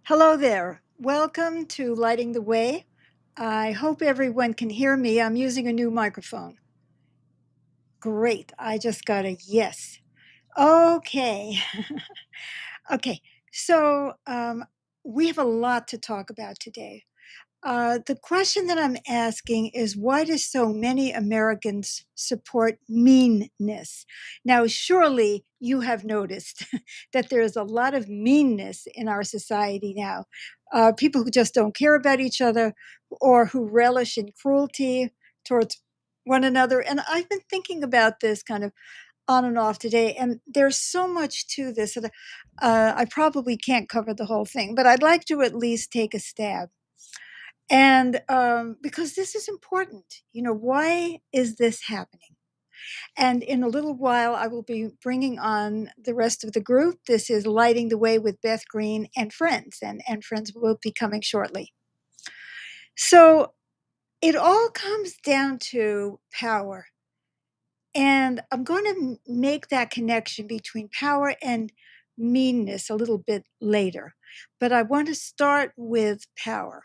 Hello there. Welcome to Lighting the Way. I hope everyone can hear me. I'm using a new microphone. Great. I just got a yes. Okay. Okay. So we have a lot to talk about today. The question that I'm asking is why do so many Americans support meanness? Now, surely you have noticed that there is a lot of meanness in our society now. People who just don't care about each other or who relish in cruelty towards one another. And I've been thinking about this kind of on and off today, and there's so much to this that I probably can't cover the whole thing, but I'd like to at least take a stab. And because this is important, why is this happening? And in a little while, I will be bringing on the rest of the group. This is Lighting the Way with Beth Green and friends, and friends will be coming shortly. So it all comes down to power. And I'm going to make that connection between power and meanness a little bit later. But I want to start with power.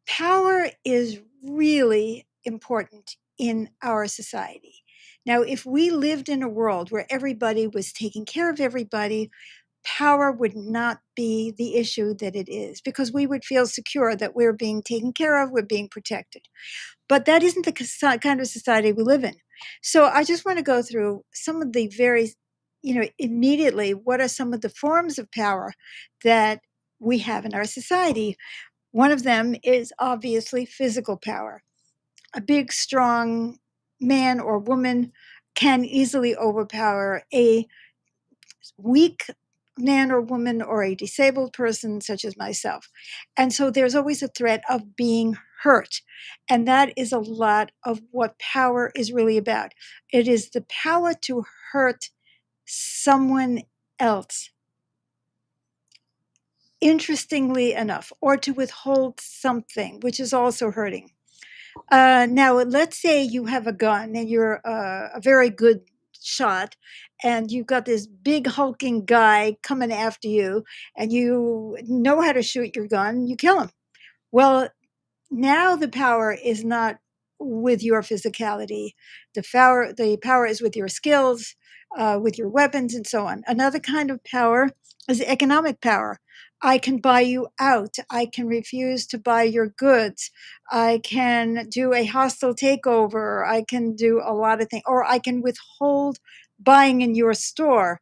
Power is really important in our society. Now, if we lived in a world where everybody was taking care of everybody, power would not be the issue that it is because we would feel secure that we're being taken care of, we're being protected. But that isn't the kind of society we live in. So I just want to go through some of the very, immediately, what are some of the forms of power that we have in our society? One of them is obviously physical power. A big, strong man or woman can easily overpower a weak man or woman or a disabled person, such as myself. And so there's always a threat of being hurt. And that is a lot of what power is really about. It is the power to hurt someone else, interestingly enough, or to withhold something, which is also hurting. Now, let's say you have a gun and you're a very good shot, and you've got this big hulking guy coming after you, and you know how to shoot your gun, you kill him. Well, now the power is not with your physicality. The power is with your skills, with your weapons, and so on. Another kind of power is economic power. I can buy you out. I can refuse to buy your goods. I can do a hostile takeover. I can do a lot of things, or I can withhold buying in your store,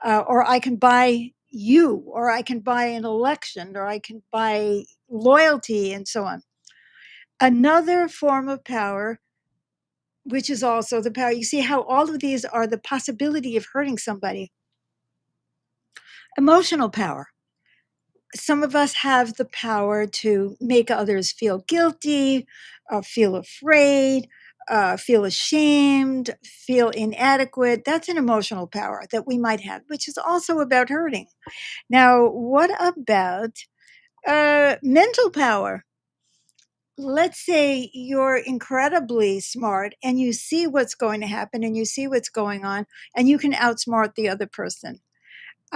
or I can buy you, or I can buy an election, or I can buy loyalty, and so on. Another form of power, which is also the power, you see how all of these are the possibility of hurting somebody. Emotional power. Some of us have the power to make others feel guilty, feel afraid, feel ashamed, feel inadequate. That's an emotional power that we might have, which is also about hurting. Now, what about mental power? Let's say you're incredibly smart and you see what's going to happen and you see what's going on, and you can outsmart the other person.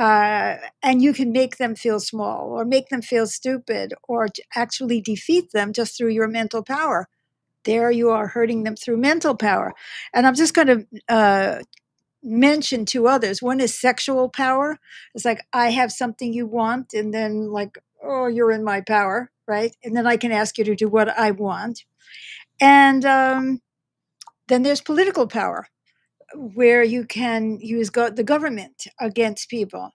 And you can make them feel small or make them feel stupid or actually defeat them just through your mental power. There you are hurting them through mental power. And I'm just going to mention two others. One is sexual power. It's like, I have something you want, and then, like, oh, you're in my power, right? And then I can ask you to do what I want. And then there's political power, where you can use the government against people.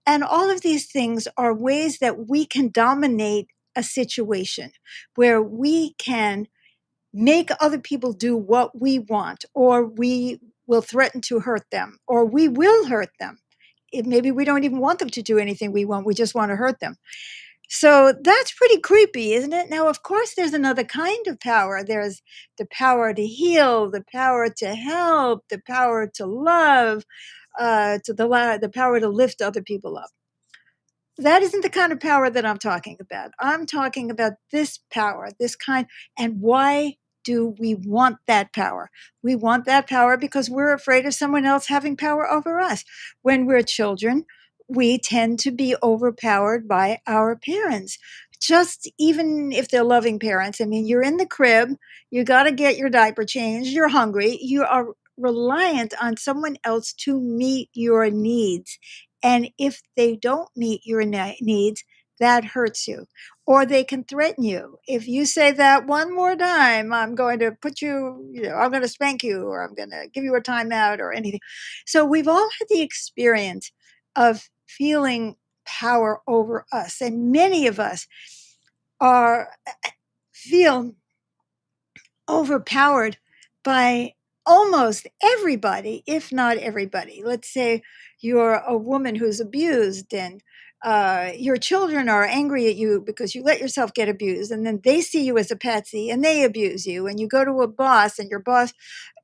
And all of these things are ways that we can dominate a situation, where we can make other people do what we want, or we will threaten to hurt them, or we will hurt them. Maybe we don't even want them to do anything we want, we just want to hurt them. So that's pretty creepy, isn't it? Now, of course, there's another kind of power. There's the power to heal, the power to help, the power to love, the power to lift other people up. That isn't the kind of power that I'm talking about. I'm talking about this power, this kind. And why do we want that power? We want that power because we're afraid of someone else having power over us. When we're children, we tend to be overpowered by our parents. Just even if they're loving parents, I mean, you're in the crib, you got to get your diaper changed, you're hungry, you are reliant on someone else to meet your needs. And if they don't meet your needs, that hurts you. Or they can threaten you. If you say that one more time, I'm going to put you, I'm going to spank you, or I'm going to give you a timeout or anything. So we've all had the experience of feeling power over us. And many of us are feel overpowered by almost everybody, if not everybody. Let's say you're a woman who's abused, and your children are angry at you because you let yourself get abused, and then they see you as a patsy and they abuse you, and you go to a boss and your boss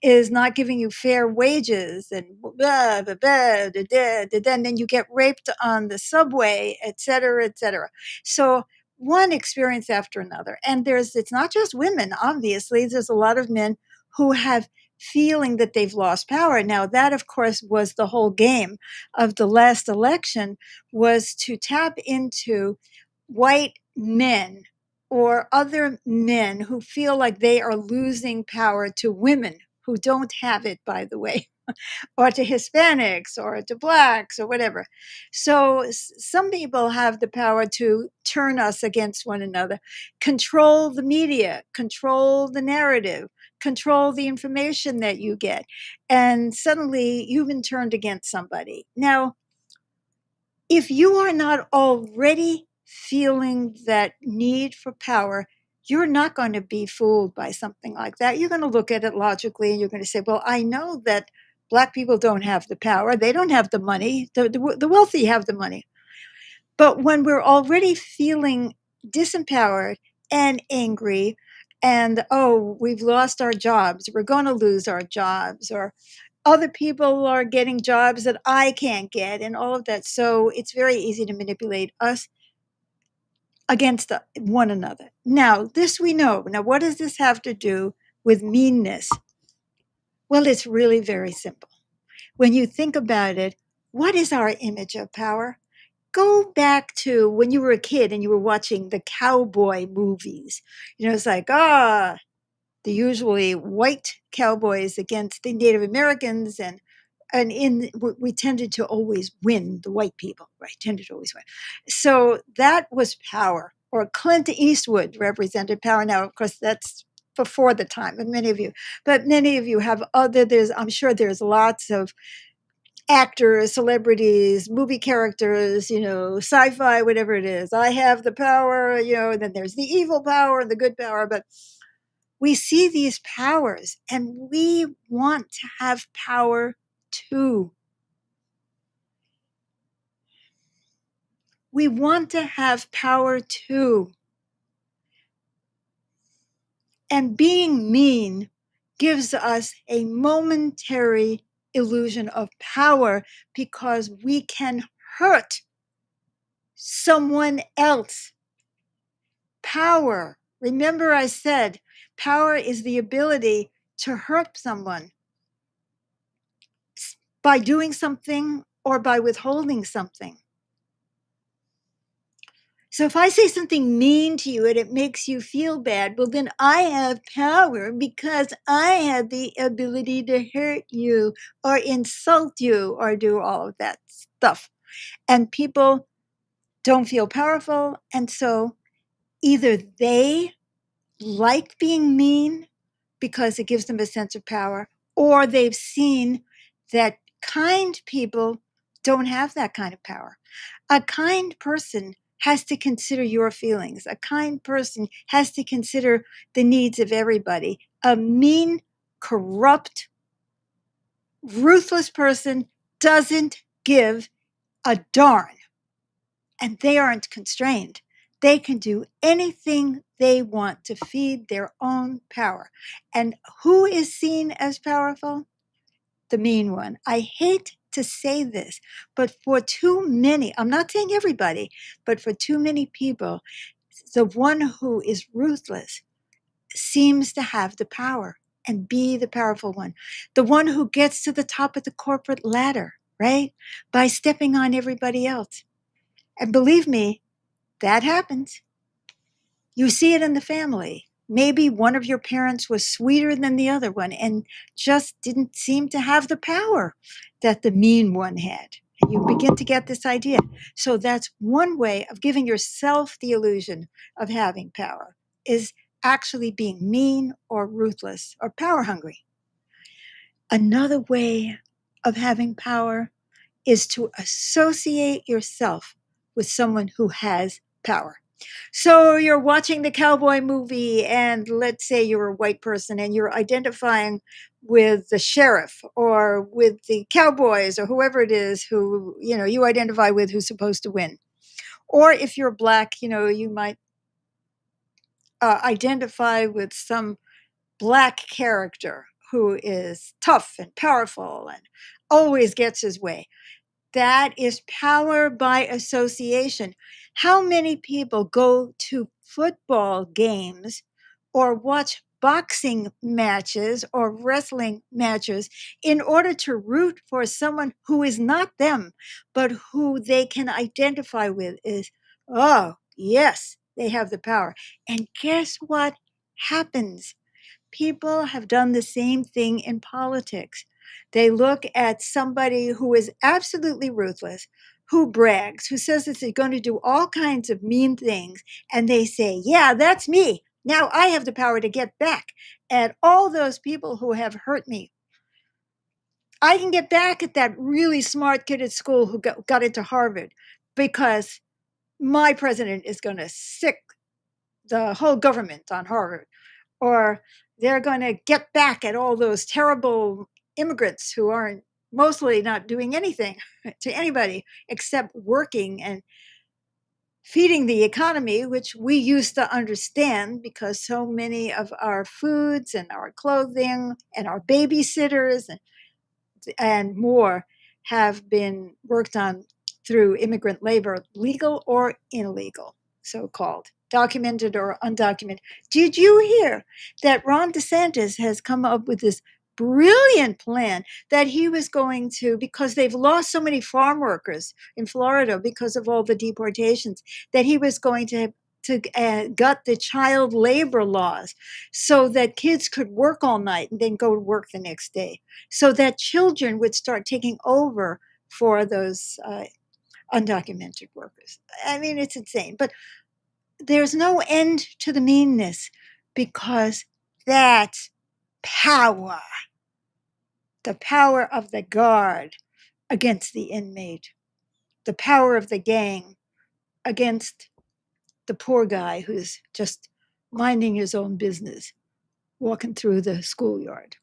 is not giving you fair wages, and blah, blah, blah, da, da, da, da, and then you get raped on the subway, et cetera, et cetera. So one experience after another. And it's not just women, obviously, there's a lot of men who have feeling that they've lost power. Now, that, of course, was the whole game of the last election, was to tap into white men or other men who feel like they are losing power to women who don't have it, by the way, or to Hispanics or to Blacks or whatever. So some people have the power to turn us against one another, control the media, control the narrative, control the information that you get. And suddenly you've been turned against somebody. Now, if you are not already feeling that need for power, you're not going to be fooled by something like that. You're going to look at it logically and you're going to say, well, I know that Black people don't have the power. They don't have the money. The wealthy have the money. But when we're already feeling disempowered and angry, and oh, we've lost our jobs, we're going to lose our jobs, or other people are getting jobs that I can't get, and all of that. So it's very easy to manipulate us against one another. Now, this we know. Now, what does this have to do with meanness? Well, it's really very simple. When you think about it, what is our image of power? Go back to when you were a kid and you were watching the cowboy movies. It's like, the usually white cowboys against the Native Americans, and we tended to always win, the white people, right? Tended to always win. So that was power. Or Clint Eastwood represented power. Now, of course, that's before the time of many of you, but many of you have I'm sure there's lots of actors, celebrities, movie characters, sci-fi, whatever it is. I have the power, and then there's the evil power and the good power. But we see these powers and we want to have power too. We want to have power too. And being mean gives us a momentary illusion of power because we can hurt someone else. Power. Remember, I said power is the ability to hurt someone by doing something or by withholding something. So if I say something mean to you and it makes you feel bad, well, then I have power because I have the ability to hurt you or insult you or do all of that stuff. And people don't feel powerful. And so either they like being mean because it gives them a sense of power, or they've seen that kind people don't have that kind of power. A kind person has to consider your feelings. A kind person has to consider the needs of everybody. A mean, corrupt, ruthless person doesn't give a darn, and they aren't constrained. They can do anything they want to feed their own power. And who is seen as powerful? The mean one. I hate to say this, but for too many, I'm not saying everybody, but for too many people, the one who is ruthless seems to have the power and be the powerful one. The one who gets to the top of the corporate ladder right? By stepping on everybody else. And believe me, that happens. You see it in the family. Maybe one of your parents was sweeter than the other one and just didn't seem to have the power that the mean one had. And you begin to get this idea. So that's one way of giving yourself the illusion of having power, is actually being mean or ruthless or power hungry. Another way of having power is to associate yourself with someone who has power. So you're watching the cowboy movie, and let's say you're a white person and you're identifying with the sheriff or with the cowboys or whoever it is who you identify with, who's supposed to win. Or if you're black, you might identify with some black character who is tough and powerful and always gets his way. That is power by association. How many people go to football games or watch boxing matches or wrestling matches in order to root for someone who is not them, but who they can identify with? Is, oh, yes, they have the power. And guess what happens? People have done the same thing in politics. They look at somebody who is absolutely ruthless, who brags, who says that they're going to do all kinds of mean things, and they say, yeah, that's me. Now I have the power to get back at all those people who have hurt me. I can get back at that really smart kid at school who got into Harvard because my president is going to sick the whole government on Harvard. Or they're going to get back at all those terrible immigrants who aren't mostly not doing anything to anybody except working and feeding the economy, which we used to understand because so many of our foods and our clothing and our babysitters and more have been worked on through immigrant labor, legal or illegal, so called, documented or undocumented. Did you hear that Ron DeSantis has come up with this brilliant plan that he was going to, because they've lost so many farm workers in Florida because of all the deportations, that he was going to gut the child labor laws so that kids could work all night and then go to work the next day, so that children would start taking over for those undocumented workers. I mean, it's insane. But there's no end to the meanness because that's power, the power of the guard against the inmate, the power of the gang against the poor guy who's just minding his own business, walking through the schoolyard.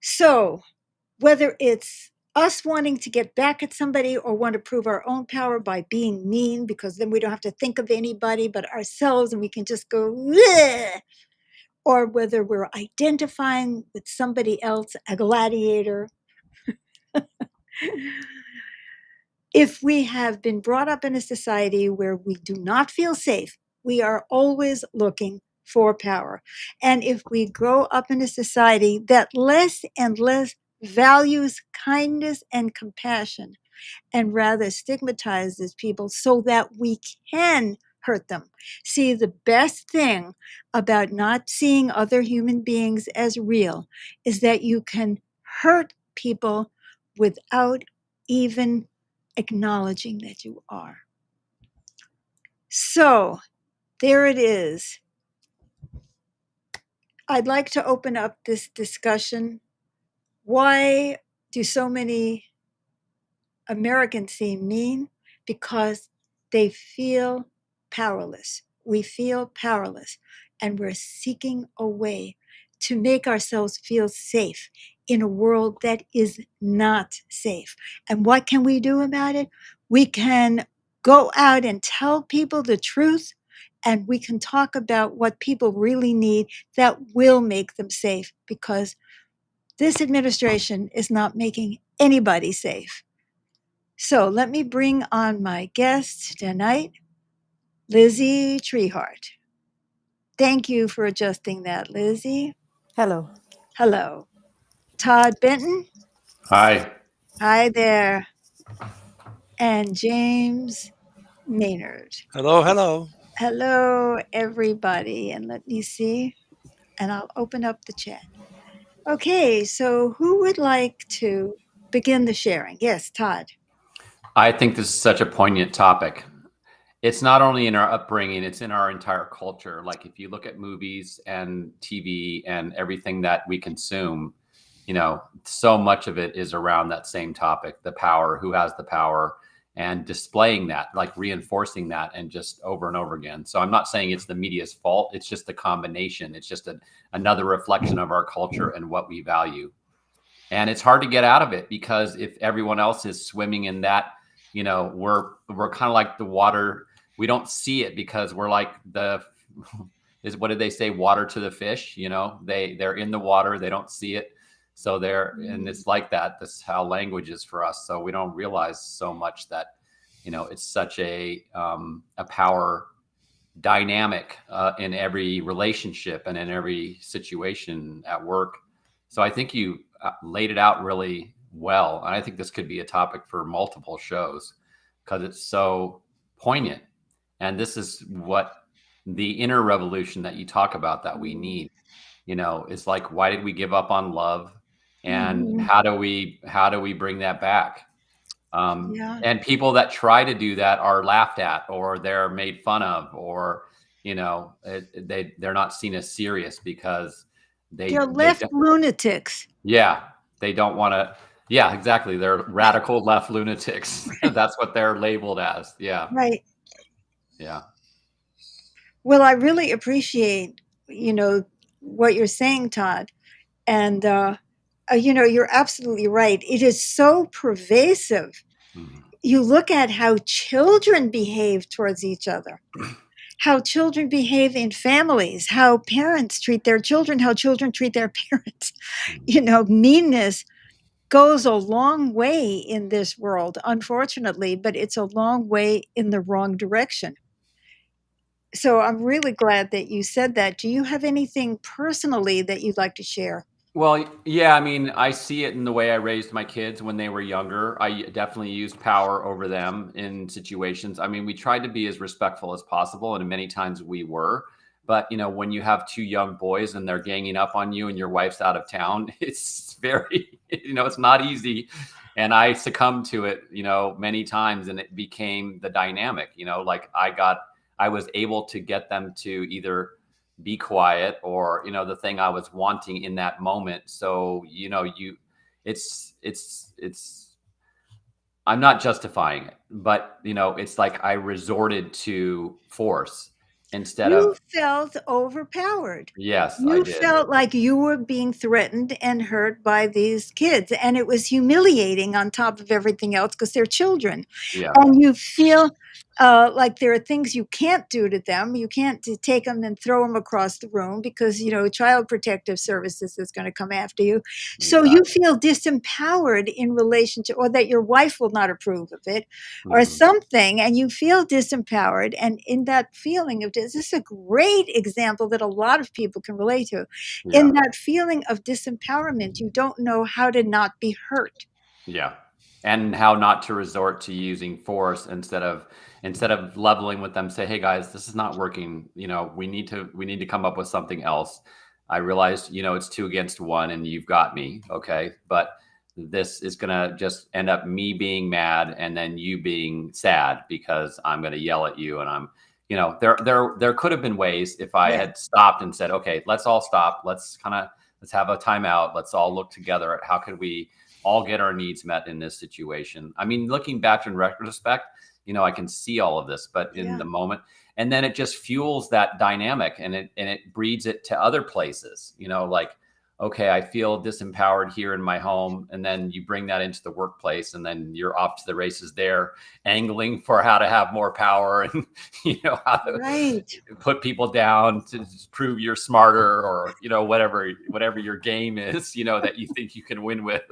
So, whether it's us wanting to get back at somebody or want to prove our own power by being mean, because then we don't have to think of anybody but ourselves and we can just go, bleh, or whether we're identifying with somebody else, a gladiator. If we have been brought up in a society where we do not feel safe, we are always looking for power. And if we grow up in a society that less and less values kindness and compassion and rather stigmatizes people so that we can hurt them. See, the best thing about not seeing other human beings as real is that you can hurt people without even acknowledging that you are. So, there it is. I'd like to open up this discussion. Why do so many Americans seem mean? Because they feel powerless. We feel powerless, and we're seeking a way to make ourselves feel safe in a world that is not safe. And what can we do about it? We can go out and tell people the truth, and we can talk about what people really need that will make them safe, because this administration is not making anybody safe. So let me bring on my guest tonight, Lizzie Treehart. Thank you for adjusting that, Lizzie. Hello. Hello. Todd Benton. Hi. Hi there. And James Maynard. Hello, hello. Hello, everybody. And let me see. And I'll open up the chat. Okay, so who would like to begin the sharing? Yes, Todd. I think this is such a poignant topic. It's not only in our upbringing, it's in our entire culture. Like if you look at movies and TV and everything that we consume, so much of it is around that same topic, the power, who has the power, and displaying that, like reinforcing that and just over and over again. So I'm not saying it's the media's fault. It's just a combination. It's just another reflection of our culture and what we value. And it's hard to get out of it because if everyone else is swimming in that, we're kind of like the water. We don't see it because we're like the is what did they say? Water to the fish. They're in the water, they don't see it. So and it's like that. That's how language is for us. So we don't realize so much that, it's such a power dynamic in every relationship and in every situation at work. So I think you laid it out really well. And I think this could be a topic for multiple shows because it's so poignant. And this is what the inner revolution that you talk about that we need, is like, why did we give up on love? And Mhm. how do we bring that back? Yeah. And people that try to do that are laughed at or they're made fun of, or they're not seen as serious because They're they left don't, lunatics. yeah, they don't want to. Yeah, exactly, they're radical left lunatics. That's what they're labeled as. Yeah. Right. Yeah. Well, I really appreciate, you know, what you're saying, Todd. And, you're absolutely right. It is so pervasive. Mhm. You look at how children behave towards each other, how children behave in families, how parents treat their children, how children treat their parents. Mhm. Meanness goes a long way in this world, unfortunately, but it's a long way in the wrong direction. So I'm really glad that you said that. Do you have anything personally that you'd like to share? Well, yeah, I mean, I see it in the way I raised my kids when they were younger. I definitely used power over them in situations. I mean, we tried to be as respectful as possible, and many times we were. But, when you have two young boys and they're ganging up on you and your wife's out of town, it's very, it's not easy. And I succumbed to it, many times, and it became the dynamic, like I was able to get them to either be quiet or the thing I was wanting in that moment. So it's I'm not justifying it, but it's like I resorted to force instead You of. felt overpowered. Yes, I You did. felt like you were being threatened and hurt by these kids, and it was humiliating on top of everything else because they're children. Yeah. And you feel like there are things you can't do to them. You can't take them and throw them across the room because, Child Protective Services is going to come after you. So you Exactly. feel disempowered in relation to, or that your wife will not approve of it or Hmm. something, and you feel disempowered. And in that feeling of this is a great example that a lot of people can relate to. In Yeah. that feeling of disempowerment, you don't know how to not be hurt. Yeah. And how not to resort to using force instead of leveling with them, say, "Hey guys, this is not working. We need to come up with something else. I realize, it's two against one and you've got me. Okay. But this is gonna just end up me being mad and then you being sad because I'm gonna yell at you and there could have been ways if I Yes. had stopped and said, okay, let's all stop. Let's have a timeout. Let's all look together at how could we all get our needs met in this situation. I mean, looking back in retrospect, I can see all of this, but in Yeah. the moment, and then it just fuels that dynamic and it breeds it to other places, like, okay, I feel disempowered here in my home. And then you bring that into the workplace and then you're off to the races there, angling for how to have more power and, how to Right. put people down to prove you're smarter or whatever your game is that you think you can win with.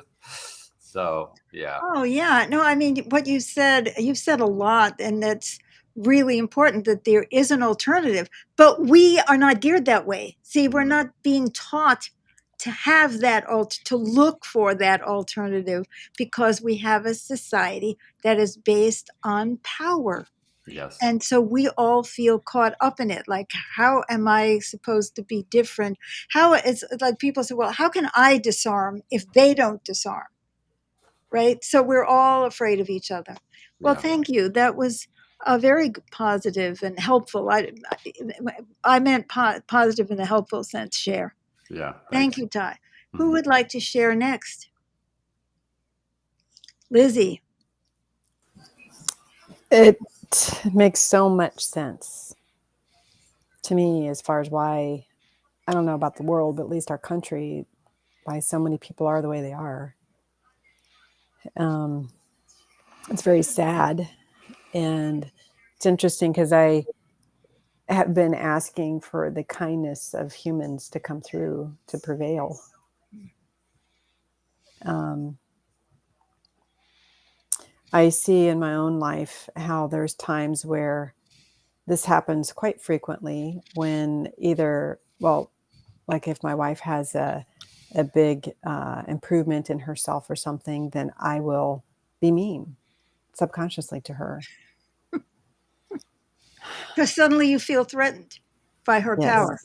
So yeah. Oh, yeah. No, I mean, what you've said a lot, and that's really important that there is an alternative, but we are not geared that way. See, we're Mhm. not being taught to have that to look for that alternative, because we have a society that is based on power. Yes. And so we all feel caught up in it. Like, how am I supposed to be different? How it's like people say, well, how can I disarm if they don't disarm? Right. So we're all afraid of each other. Well, Yeah. thank you. That was a very positive and helpful. I meant positive in a helpful sense, share. Yeah. Thank Thanks. you, Ty. Who Mhm. would like to share next? Lizzie. It makes so much sense to me as far as why, I don't know about the world, but at least our country, why so many people are the way they are. Um, it's very sad. And it's interesting because I have been asking for the kindness of humans to come through to prevail. Um, I see in my own life how there's times where this happens quite frequently when either, well, like if my wife has a big improvement in herself or something, then I will be mean subconsciously to her. Because suddenly you feel threatened by her power.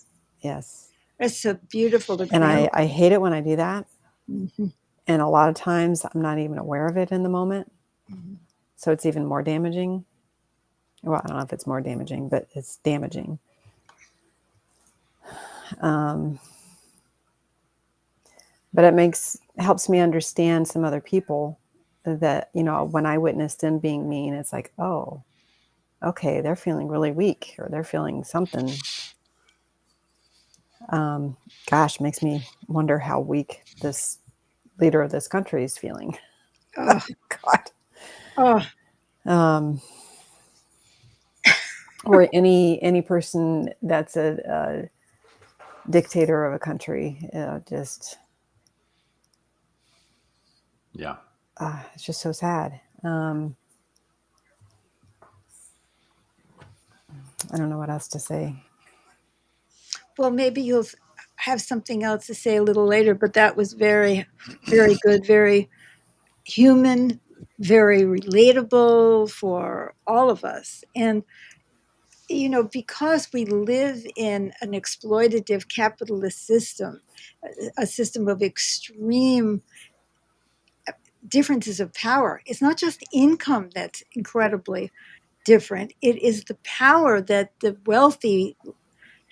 Yes, yes. That's a beautiful And example. I hate it when I do that. Mhm, And a lot of times I'm not even aware of it in the moment. mhm. So it's even more damaging. Well, I don't know if it's more damaging, but it's damaging. Um, but it helps me understand some other people that, when I witness them being mean, it's like, oh, okay, they're feeling really weak or they're feeling something. Um, Gosh, makes me wonder how weak this leader of this country is feeling. Oh, God. oh, Um, or any person that's a dictator of a country, just Yeah. it's just so sad. I don't know what else to say. well, maybe you'll have something else to say a little later, but that was very, very good, very human, very relatable for all of us. And, because we live in an exploitative capitalist system, a system of extreme differences of power, it's not just income that's incredibly different, it is the power that the wealthy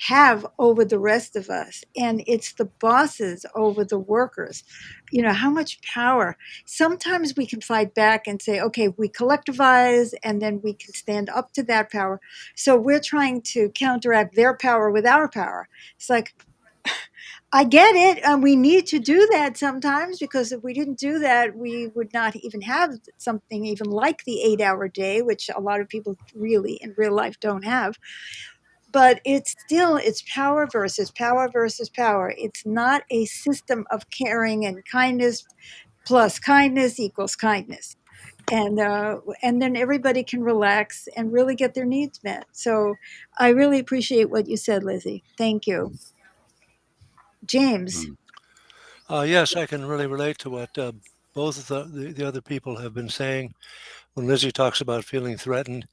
have over the rest of us, and it's the bosses over the workers. How much power. Sometimes we can fight back and say, okay, we collectivize and then we can stand up to that power. So we're trying to counteract their power with our power. It's like, I get it, and we need to do that sometimes, because if we didn't do that, we would not even have something even like the 8-hour day, which a lot of people really in real life don't have. But it's power versus power versus power. It's not a system of caring and kindness plus kindness equals kindness. And then everybody can relax and really get their needs met. So I really appreciate what you said, Lizzie. Thank you. James. Mm. Yes, I can really relate to what both of the other people have been saying. When Lizzie talks about feeling threatened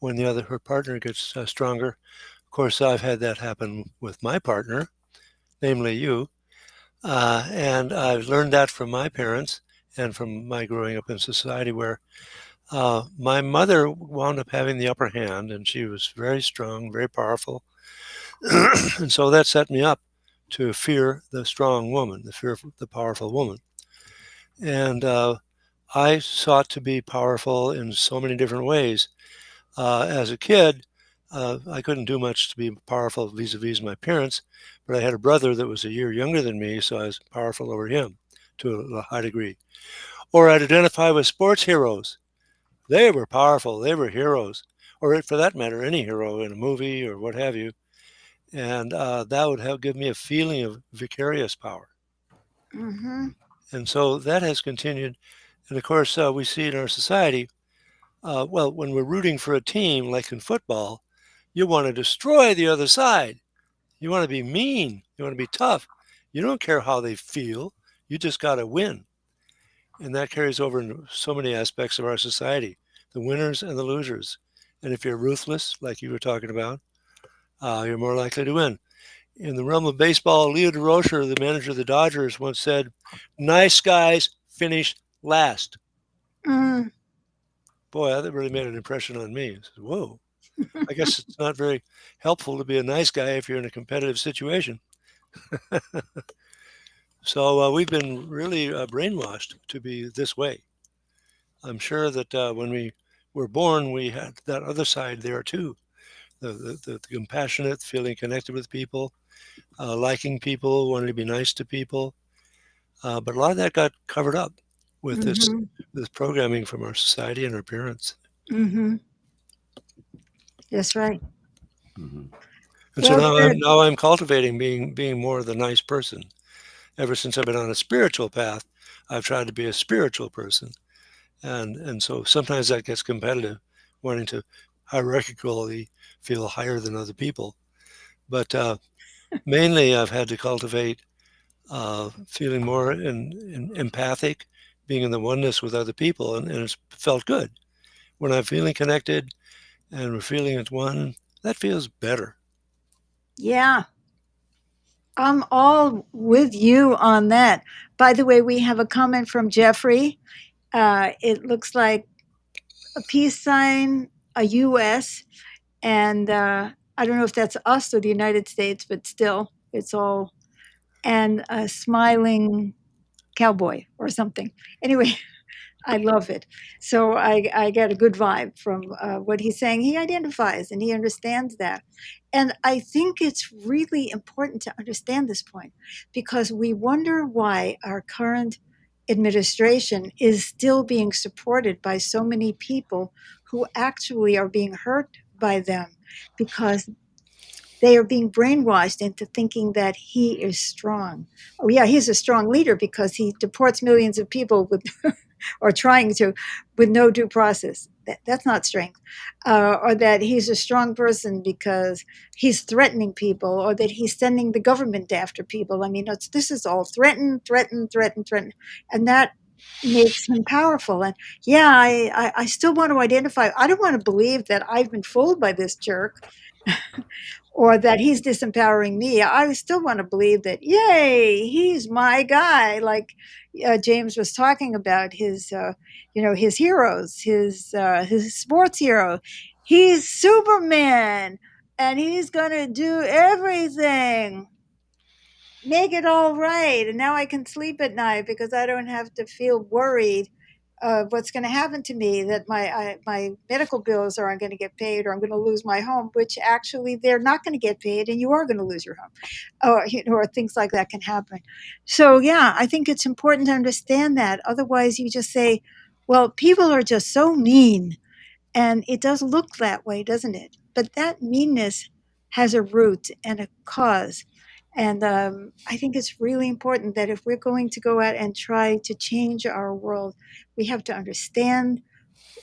when her partner gets stronger, of course, I've had that happen with my partner, namely you. And I've learned that from my parents and from my growing up in society where my mother wound up having the upper hand, and she was very strong, very powerful. And so that set me up to fear the strong woman, the fear of the powerful woman. And I sought to be powerful in so many different ways. As a kid, I couldn't do much to be powerful vis-a-vis my parents, but I had a brother that was a year younger than me, so I was powerful over him to a high degree. Or I'd identify with sports heroes. They were powerful. They were heroes, or for that matter, any hero in a movie or what have you. And that would give me a feeling of vicarious power. Mm-hmm. And so that has continued. And of course, we see in our society, well, when we're rooting for a team, like in football, you want to destroy the other side. You want to be mean. You want to be tough. You don't care how they feel. You just got to win. And that carries over into so many aspects of our society, the winners and the losers. And if you're ruthless, like you were talking about, you're more likely to win. In the realm of baseball, Leo DeRocher, the manager of the Dodgers, once said, "Nice guys finish last." Mm. Boy, that really made an impression on me. I said, whoa, I guess it's not very helpful to be a nice guy if you're in a competitive situation. So we've been really brainwashed to be this way. I'm sure that when we were born, we had that other side there too. The compassionate, feeling connected with people, liking people, wanting to be nice to people. But a lot of that got covered up with Mm-hmm. this programming from our society and our parents. Mm-hmm. That's right. Mhm. And so Well said. now I'm cultivating being more of the nice person. Ever since I've been on a spiritual path, I've tried to be a spiritual person, and so sometimes that gets competitive, wanting to hierarchically feel higher than other people. But mainly, I've had to cultivate feeling more empathic, being in the oneness with other people, and it's felt good when I'm feeling connected and we're feeling at one. That feels better. Yeah, I'm all with you on that. By the way, we have a comment from Jeffrey. It looks like a peace sign, a US, and I don't know if that's us or the United States, but still, it's all, and a smiling cowboy or something. Anyway, I love it. So I get a good vibe from what he's saying. He identifies and he understands that. And I think it's really important to understand this point because we wonder why our current administration is still being supported by so many people who actually are being hurt by them because they are being brainwashed into thinking that he is strong. Oh, yeah, he's a strong leader because he deports millions of people with, or trying to, with no due process. That's not strength. Or that he's a strong person because he's threatening people, or that he's sending the government after people. I mean, this is all threaten, threaten, threaten, threaten. And that makes him powerful. And yeah, I still want to identify. I don't want to believe that I've been fooled by this jerk or that he's disempowering me. I still want to believe that, yay, he's my guy. Like James was talking about his, his heroes, his sports hero. He's Superman, and he's gonna do everything, make it all right. And now I can sleep at night because I don't have to feel worried of what's going to happen to me, that my medical bills aren't going to get paid, or I'm going to lose my home, which actually they're not going to get paid, and you are going to lose your home, or things like that can happen. So yeah, I think it's important to understand that. Otherwise, you just say, well, people are just so mean, and it does look that way, doesn't it? But that meanness has a root and a cause. And I think it's really important that if we're going to go out and try to change our world, we have to understand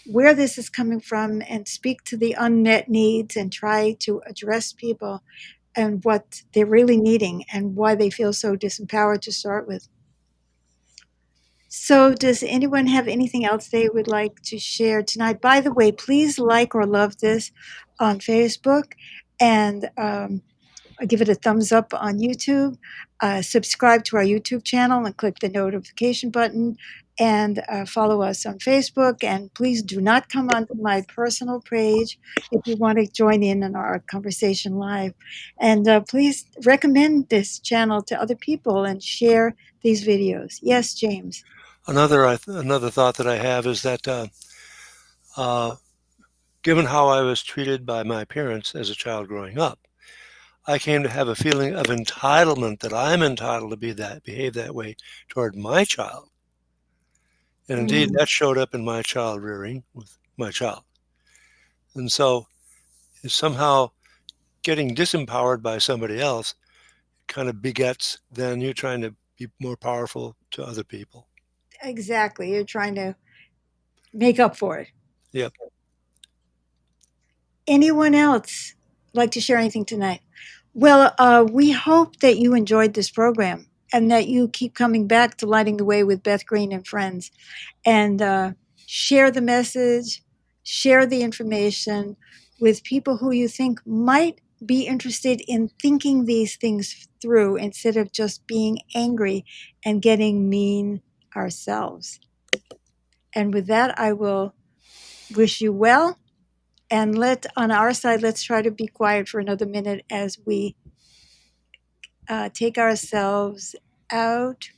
where this is coming from and speak to the unmet needs and try to address people and what they're really needing and why they feel so disempowered to start with. So, does anyone have anything else they would like to share tonight? By the way, please like or love this on Facebook, and give it a thumbs up on YouTube. Subscribe to our YouTube channel and click the notification button, and follow us on Facebook. And please do not come onto my personal page if you want to join in on our conversation live. And please recommend this channel to other people and share these videos. Yes, James. Another thought that I have is that uh, given how I was treated by my parents as a child growing up, I came to have a feeling of entitlement that I'm entitled to behave that way toward my child. And indeed, Mm, that showed up in my child rearing with my child. And so somehow getting disempowered by somebody else kind of begets then you trying to be more powerful to other people. exactly. You're trying to make up for it. Yep. Anyone else like to share anything tonight? Well, we hope that you enjoyed this program. and that you keep coming back to Lighting the Way with Beth Green and friends. And share the message, share the information with people who you think might be interested in thinking these things through instead of just being angry and getting mean ourselves. And with that, I will wish you well. And on our side, let's try to be quiet for another minute as we take ourselves out